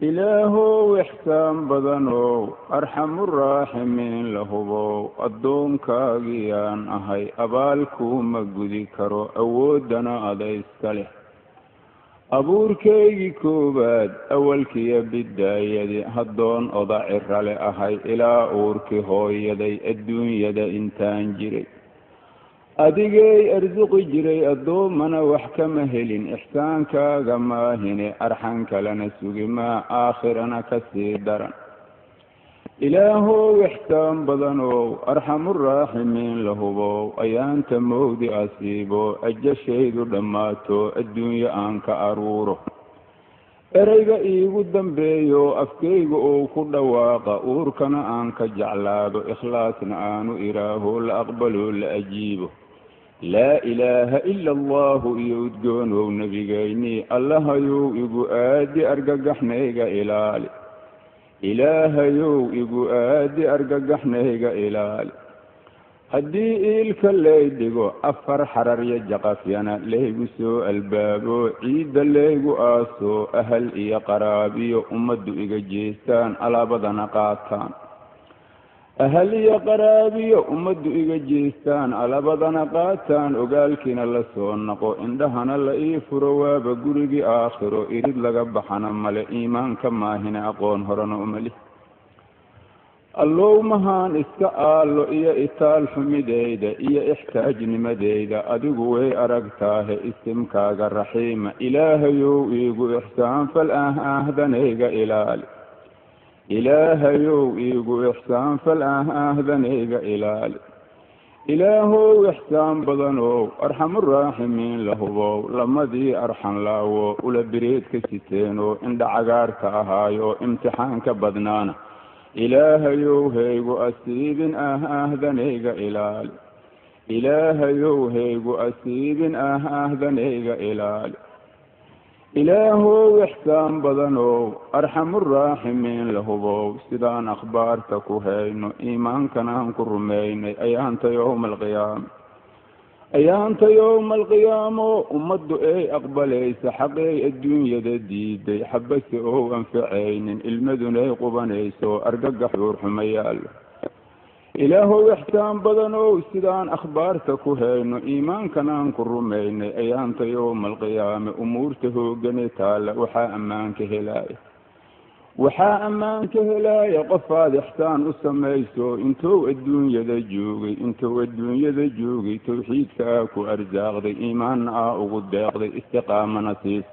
إلهو إحسان بدنو أرحم الراحمين لهبو الدوم كاغيان أهي أبالكو مقودي كرو أودنا أديس كله أبوركي كوباد أولكي بداية هدون أضع الرالي أهي إلى أوركي هو يدي الدنيا دا إنتان جري أديجي أرزق جري الدوم وحكم هلين إحسانك غماهن أرحنك لنسوق ما آخرنا كسيدرا إلهو إحسان بدنو أرحم الراحمين لهبو أيان تمودي أسيبو أجشيد دماتو الدنيا أنك أرورو erayga iigu dambeeyo afkayga oo ku dhawaaqa uurkana aan ka jeclaado ikhlaasna aanu iraaho la aqbalo la ajiibo laa ilaaha ila allahu iyo udgoonow nabigayni allahayow igu aadi argagaxnayga ilaali ilaahayow igu aadi argagaxnayga ilaali haddii iilka leydhigo afar xarar iyo jaqafyana laygu soo albaabo ciidda laygu aaso ahal iyo qaraabiyo ummaddu iga jeestaan alaabadana qaataan ahal iyo qaraabiyo ummaddu iga jeestaan alaabadana qaataan ogaalkiina la soo naqo indhahana la ii furo waaba gurigii aakhiro irid laga baxana male iimaanka maahina aqoon horena umali allow mahaan iska aalo iyo itaal xumideyda iyo ixtaajnimadeyda adigu way aragtaahe isimkaaga raxiima ilaahayow iigu ixsaan fal ahdanayga ilaali ilaahayow iigu ixsaan fal ahdanayga ilaali ilaahow ixsaan badanow arxamuraaximiin lahubow lamadii arxan laawo ula bireedka siteenoo indha cagaarka ahaayo imtixaanka badnaana ilaahayow haygu asiibin ahdanayga ilaali ilaahayow haygu asiibin ahdanayga ilaali ilaahow ixsaan badanow arxamuraaximiin lahubow sidaan akhbaarta ku hayno iimaankanaan ku rumaynay ayaanta yowma alqiyaama ayaanta yowma alqiyaamo ummaddu ay aqbalaysa xaqay adduunyada diiday xabase oo anfacaynin ilmadunay qubanayso argagax uurxumayaalo ilaahow ixsaan badanow sidaan akhbaarta ku hayno iimaankanaan ku rumaynay ayaanta yowma alqiyaame umuurta hoogane taalla waxaa ammaanka helaaya qofaad ixsaan u samayso intuu adduunyada joogay tawxiidka ah ku arsaaqday iimaanna ah ugu deeqday istiqaamana siis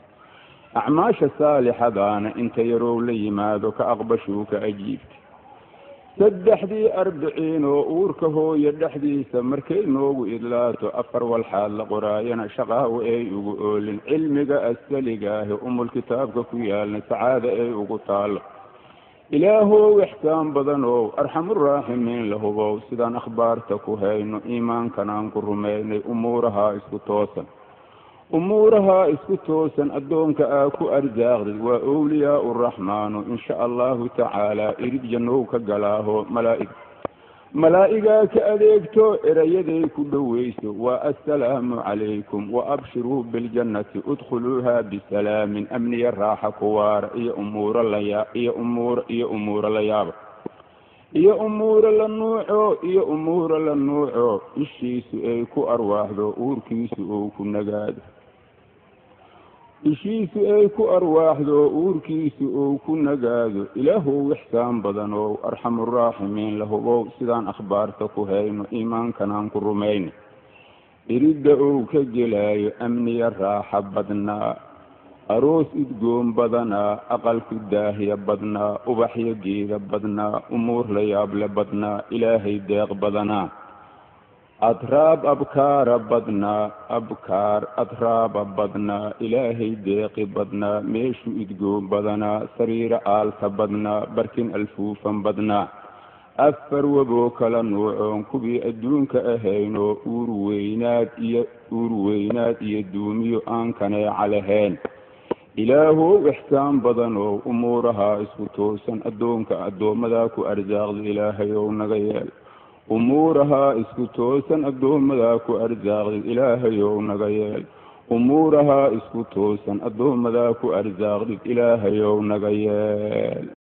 acmaasha saalixadaana inta yarow la yimaado ka aqbashuu ka ajiibta saddexdii arbiciin oo uurka hooya dhexdiisa markay noogu idlaato afar walxaad la qoraayana shaqaawo ay ugu oolin cilmiga assaligaahi umulkitaabka ku yaalna sacaada ay ugu taalo ilaahow ixsaan badanow arxamuraaximiin lahubow sidaan akhbaarta ku hayno iimaankanaan ku rumaynay umuuraha isku toosan addoonka aa ku arsaaqday waa awliyaa uraxmaanu insha allahu tacaala irid jannow ka galaaho malaa'igaa ka adeegto erayaday ku dhoweyso waa assalaamu calaykum wa abshiruu biljannati udkhuluuha bisalaamin amniya raaxa kuwaara iyo umuuro la yaaba iyo umuuro la nuuco ishiisu ay ku arwaaxdo uurkiisu uu ku nagaado ilaahow ixsaan badanow arxamuraaximiin lahubow sidaan akhbaarta ku hayno iimaankanaan ku rumayna iridda uu ka gelaayo amniya raaxa badnaa aroos udgoon badanaa aqalku daahiya badnaa ubaxyo geeda badnaa umuur la yaable badnaa ilaahay deeq badanaa adraab abkaara badnaa adraaba badnaa ilaahay deeqi badnaa meeshu idgoon badanaa sariiro aalka badnaa barkin alfuufan badnaa afar waboo kala nuucoon kuwii adduunka ahaynoo uur weynaad iyo duumiyo aan kaneeca lahayn ilaahow ixsaan badanow umuuraha isku toosan addoomadaa ku arsaaqda ilaahayow naga yeel umuuraha isku toosan addoomadaa ku arsaaqday ilaahayow naga yeel أمورها اسكتوسا الدوم ذاك أرزاق إلهي ونغيال